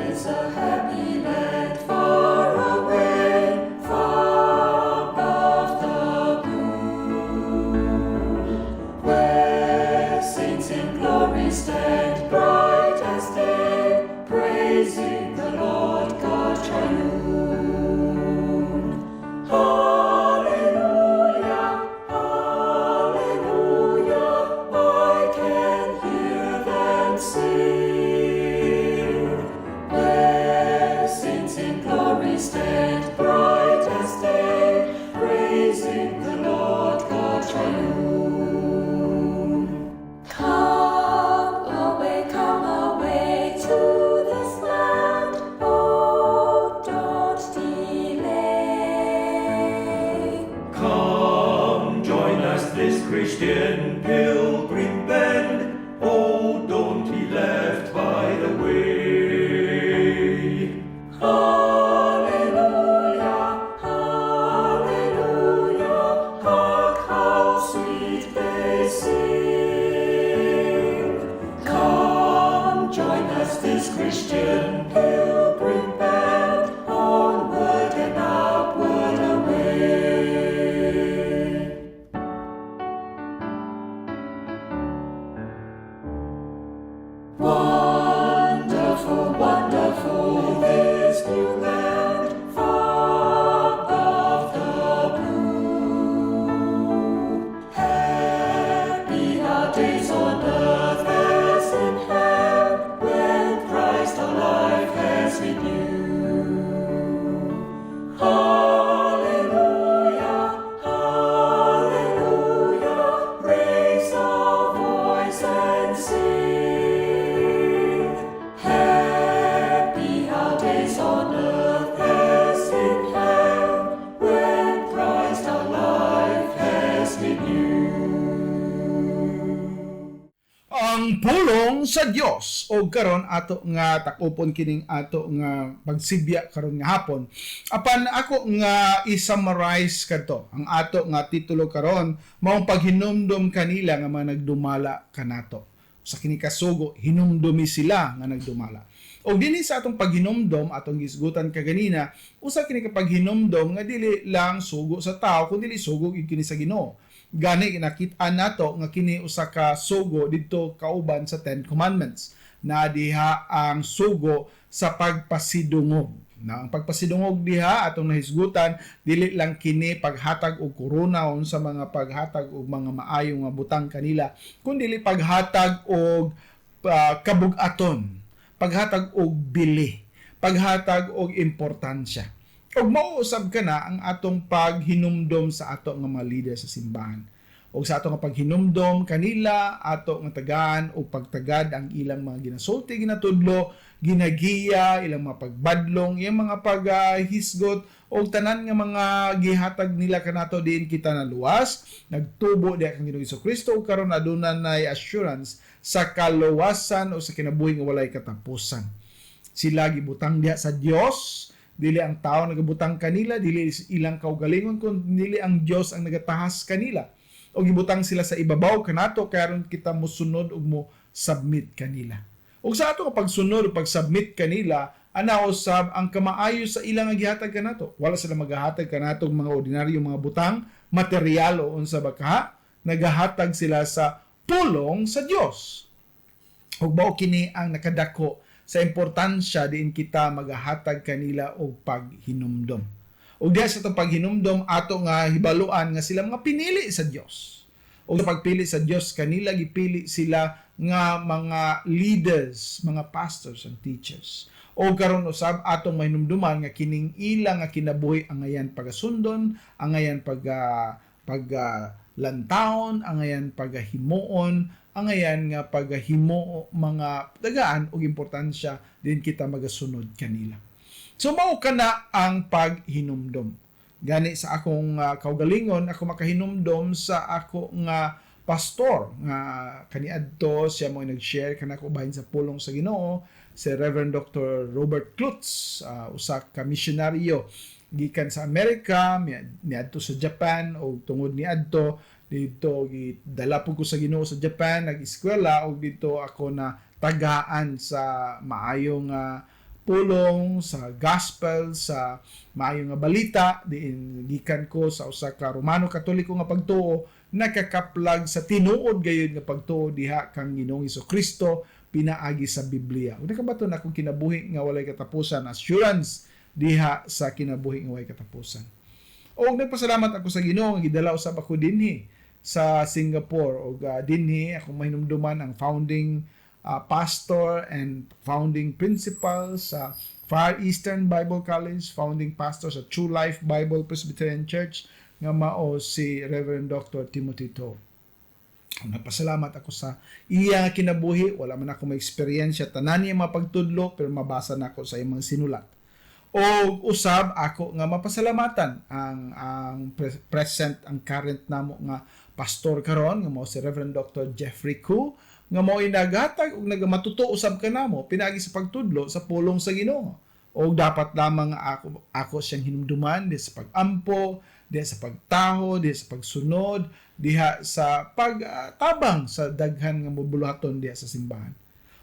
It's a happy land far away, far above the blue, where saints in glory stand bright as day, praising the Lord God triune. Hallelujah, hallelujah, I can hear them sing. Stand bright as day, praising the Lord God triune. Come away to this land, oh, don't delay.
Come, join us this Christian pilgrim band. Oh, don't be left by the way.
Hallelujah, hallelujah, hark how sweet they sing. Come, join us this Christian pilgrim band, onward and upward away. Wonderful, wonderful this new land, far above the blue. Happy our days on earth as in heaven, when Christ our life has renewed. Hallelujah, hallelujah, raise our voice and sing. Happy our days on earth as in heaven, when Christ our life has renewed.
Ang pulong sa Dios, o karon ato nga takupon kining ato nga pagsibya karon nga hapon. Apan ako nga i-summarize kadto ang ato nga titulo karon, maong paghinumdom kanila nga mga nagdumala kanato. Sa kini kasugo hinumdumi sila nga nagdumala. O dinhi sa atong paghinumdom, atong gisgutan kaganina, usa kini ka paghinumdom nga dili lang sugo sa tao kundi sugo kini sa Ginoo. Gani nakit-an nato nga kini usa ka sugo didto kauban sa Ten Commandments, na diha ang sugo sa pagpasidungog. Na ang pagpasidungog diha atong nahisgutan, dili lang kini paghatag og korona sa mga paghatag og mga maayong nga butang kanila, kundi paghatag og kabug-aton, paghatag og bili, paghatag og importansya. Og mauusab ka na ang atong paghinumdom sa ato nga mga leader sa simbahan. O sa ato nga paghinumdom kanila, ato nga tagaan o pagtagad ang ilang mga ginasulti, ginatudlo, ginagiya, ilang mga pagbadlong, yung mga paghisgot, o tanan nga mga gihatag nila kanato din kita na luwas, nagtubo diha kang Ginoong Jesucristo, o karon aduna nay assurance sa kaluwasan o sa kinabuhi nga walay katapusan. Sila gibutang diha sa Dios, dili ang tao nagabutang kanila, dili ilang kaugalingon, kundi ang Dios ang nagatahas kanila. O gibutang sila sa ibabaw kanato, karon kita mosunod ug mo submit kanila. Ug sa ato nga pagsunod ug pag-submit kanila, ana usab ang kamaayo sa ilang nga gihatag kanato. Wala sila magahatag kanato og mga ordinaryo mga butang, material o unsa ba ka, nagahatag sila sa pulong sa Dios. Ug mao kini ang nakadako sa importansya diin kita magahatag kanila og paghinumdom. ug diha sa itong paghinumdom ato nga hibaluan nga sila mga pinili sa Dios. O sa pagpili sa Dios kanila gipili sila nga mga leaders, mga pastors and teachers. O karon usab atong mahinumduman nga kining ilang nga kinabuhi ang ayan pagasundon, ang ayan lantaon, ang ayan pagahimuon, ang ayan nga paghimo mga dagaan og importansya din kita magasunod kanila. So mao kana ang paghinumdom. Gani sa akong kaugalingon ako makahinumdom sa ako nga pastor nga kaniadto siya mo nag-share kanako bahin sa pulong sa Ginoo si Reverend Dr. Robert Klutz, usa ka misyonaryo gikan sa Amerika, miadto sa Japan o tungod niadto dito gidala po ko sa Ginoo sa Japan, nag-eskwela og dito ako na tagaan sa maayong pulong sa gospel, sa maayong nga balita diin gikan ko sa usa ka Romano Katoliko nga pagtuo nakakaplag sa tinuod gayud nga pagtuo diha kang Ginoong Hesukristo pinaagi sa Biblia. Ug nakabato na akong kinabuhi nga walay katapusan, assurance diha sa kinabuhi nga walay katapusan. O nagpasalamat ako sa Ginoo nga gidala usab ako dinhi sa Singapore ug dinhi akong mahinumduman ang founding pastor and founding principal sa Far Eastern Bible College, founding pastor sa True Life Bible Presbyterian Church nga mao si Reverend Dr. Timothy To. Napasalamat ako sa iya nga kinabuhi, wala man ako ma-experience tanan niya mapagtudlo pero mabasa na ako sa imong sinulat. O usab ako nga mapasalamatan ang present ang current namo nga pastor karon nga mao si Reverend Dr. Jeffrey Koo nga mao naghatag og nagamatuto usab kanamo pinaagi sa pagtudlo sa pulong sa Ginoo. O dapat lamang ako siyang hinumduman di sa pagampo, di sa pagtaho, di sa pagsunod, diha sa pagtabang sa daghan nga mabuluhaton diha sa simbahan.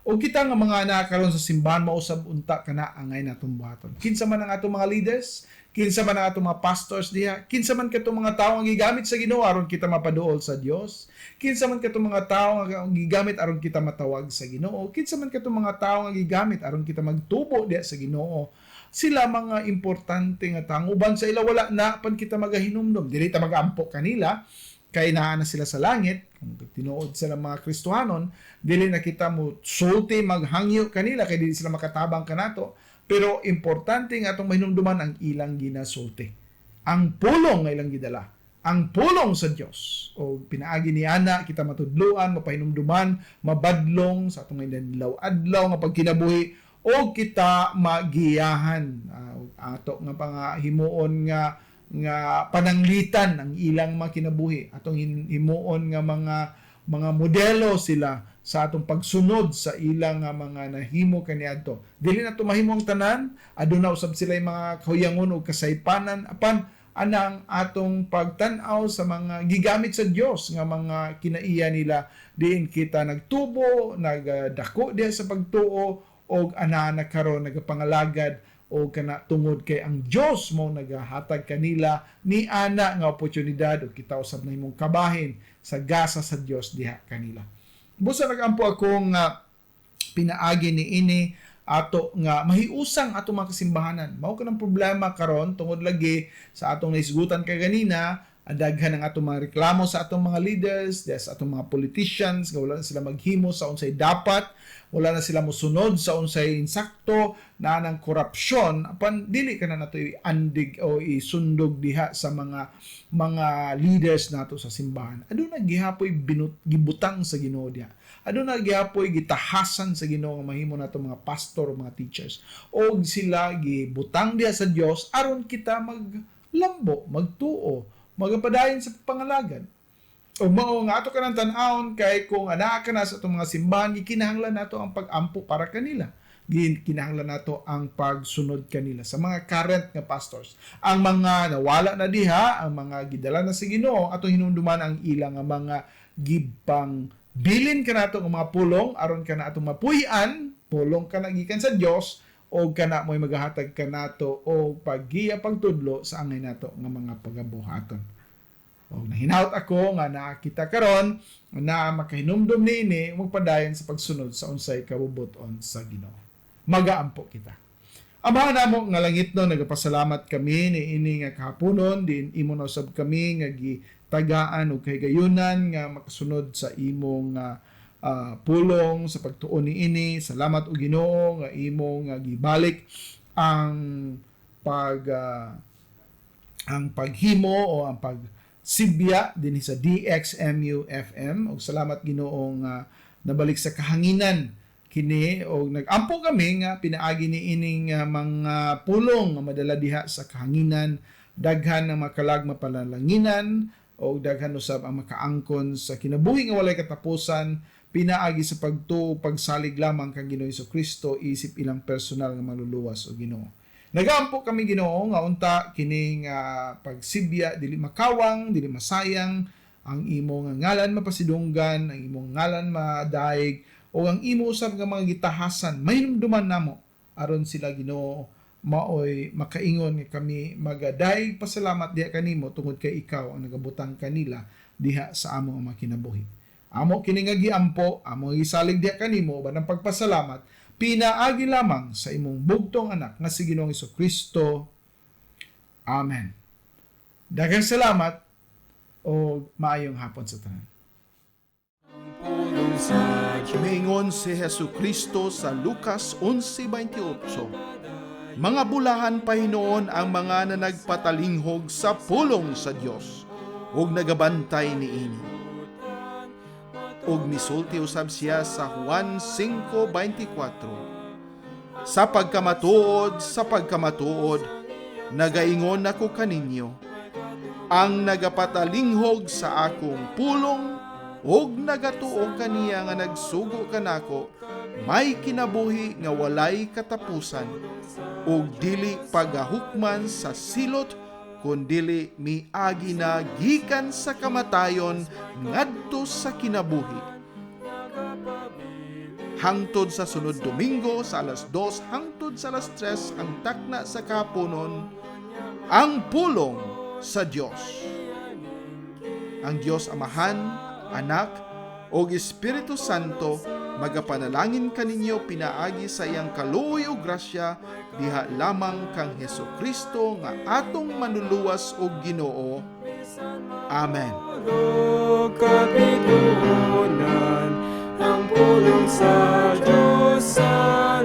O kita nga mga anak karon sa simbahan mausab unta kana angay natong buhaton. Kinsa man ang atong mga leaders, kinsa man ang atong mga pastors diha, kinsa man katong mga tawo nga gigamit sa Ginoo aron kita mapaduol sa Dios, kinsa man katong mga tawo nga gigamit aron kita matawag sa Ginoo, kinsa man katong mga tawo nga gigamit aron kita magtubo diha sa Ginoo. Sila mga importante nga tawo uban sa ila wala na pan kita magahinumdom, dili ta magampo kanila kay naa na sila sa langit, kung tinuod sila mga Kristohanon, dili na kita mo sulti maghangyo kanila kay dili sila makatabang kanato, pero importante nga atong mahinumduman ang ilang ginasulti. Ang pulong nga ilang gidala, ang pulong sa Dios o pinaagi ni ana kita matudluan, mapahinumduman, mabadlong sa atong adlaw nga pagkinabuhi o kita magiyahan ato nga pangahimuon nga pananglitan ang ilang mga kinabuhi atong himuon nga mga modelo sila sa atong pagsunod sa ilang mga nahimo kaniadto. Dili na tumahimo ang tanan, aduna usab sila mga kahuyangon o kasaypanan apan anang atong pagtan-aw sa mga gigamit sa Dios nga mga kinaiya nila diin kita nagtubo, nagdako diha sa pagtuo og ana karon nagapangalagad o kana tungod kay ang Dios mo nagahatag kanila ni ana nga oportunidad o kita usab na himong kabahin sa gasa sa Dios diha kanila. Busa nagampo akong pinaagi ni ini ato nga mahiusang ato mga kasimbahanan. Mao kanang problema karon tungod lagi sa atong naisgutan kay ganina, daghan ang atong mga reklamo sa atong mga leaders, sa atong mga politicians nga wala na sila maghimo sa unsay dapat, wala na sila mosunod sa unsay insakto na nang korupsyon apan dili kana nato iandig o isundog diha sa mga leaders nato sa simbahan. Aduna gihapoy gibutang sa Ginoo diha. Aduna gihapoy gitahasan sa Ginoo nga mahimo nato mga pastor o mga teachers. Og sila gibutang diha sa Dios aron kita maglambo, magtuo, magapadayon sa pangalagad. O mao nga ato kanang tan-awon kay kung anaa ka na sa itong mga simbahan, gikinahanglan nato ang pag-ampo para kanila. Gikinahanglan nato ang pagsunod kanila sa mga current nga pastors. Ang mga nawala na diha, ang mga gidala na sa Ginoo, atong hinumduman ang ilang mga gibang bilin ka nato ng mga pulong aron ka na atong mapuy-an, pulong ka na gikan sa Dios o kana mo'y magahatag ka nato o paggiya pagtudlo sa angay nato nga mga pagabuhaton. O nahinawot ako nga nakita karon na makahinumdum niini magpadayon sa pagsunod sa unsay kabubuton sa Ginoo. Magaampo kita. Amahan namo nga langit no, nagapasalamat kami ni ini nga kahaponon, din imo na usab kami nga gitagaan ug kahigayunan nga makasunod sa imong pulong sa pagtuon ni ini. Salamat o Ginoo nga imo nga gibalik ang paghimo o ang pagsibya dinhi sa DXMU FM. Og salamat Ginoo nga nabalik sa kahanginan kini og nagampo kami nga pinaagi ni ining mga pulong nga madala diha sa kahanginan, daghan nga makalag mapanalanginan o daghan usab ang makaangkon sa kinabuhi nga walay katapusan, pinaagi sa pagsalig lamang kang Ginoo Jesucristo isip ilang personal nga maluluwas o Ginoo. Nagampo kami Ginoo nga unta kining pagsibya dili makawang, dili masayang, ang imong ngalan mapasidunggan, ang imong ngalan madaig, o ang imo usab nga mga gitahasan mahinumduman namo aron sila Ginoo maoy makaingon nga kami magadaig pasalamat diha kanimo tungod kay ikaw ang nagabutang kanila diha sa among mga kinabuhi. Amo kini nga giampo, amo gisalig diha kanimo banang pagpasalamat pinaagi lamang sa imong bugtong anak nga si Ginoong Jesucristo. Amen. Daghang salamat o maayong hapon sa tanan.
Mingon si Jesucristo sa Lucas 11:28, mga bulahan pa hinoon ang mga na nagpatalinghog sa pulong sa Dios ug nagabantay niini. Ug misulti usab siya sa Juan 5:24, sa pagkamatuod, nagaingon ako kaninyo, ang nagapatalinghog sa akong pulong og nagatuo kaniya nga nagsugo kanako, may kinabuhi nga walay katapusan, ug dili pagahukman sa silot, kundili miagi na gikan sa kamatayon ngadto sa kinabuhi. Hangtod sa sunod Domingo sa alas 2 hangtod sa alas 3 ang takna sa kahaponon, ang pulong sa Dios. Ang Dios Amahan, Anak o Espiritu Santo magapanalangin kaninyo pinaagi sa iyang kaluoy ug grasya diha lamang kang Hesukristo nga atong manluluwas ug Ginoo. Amen.
Kapitunan ang pulong sa Diyos sa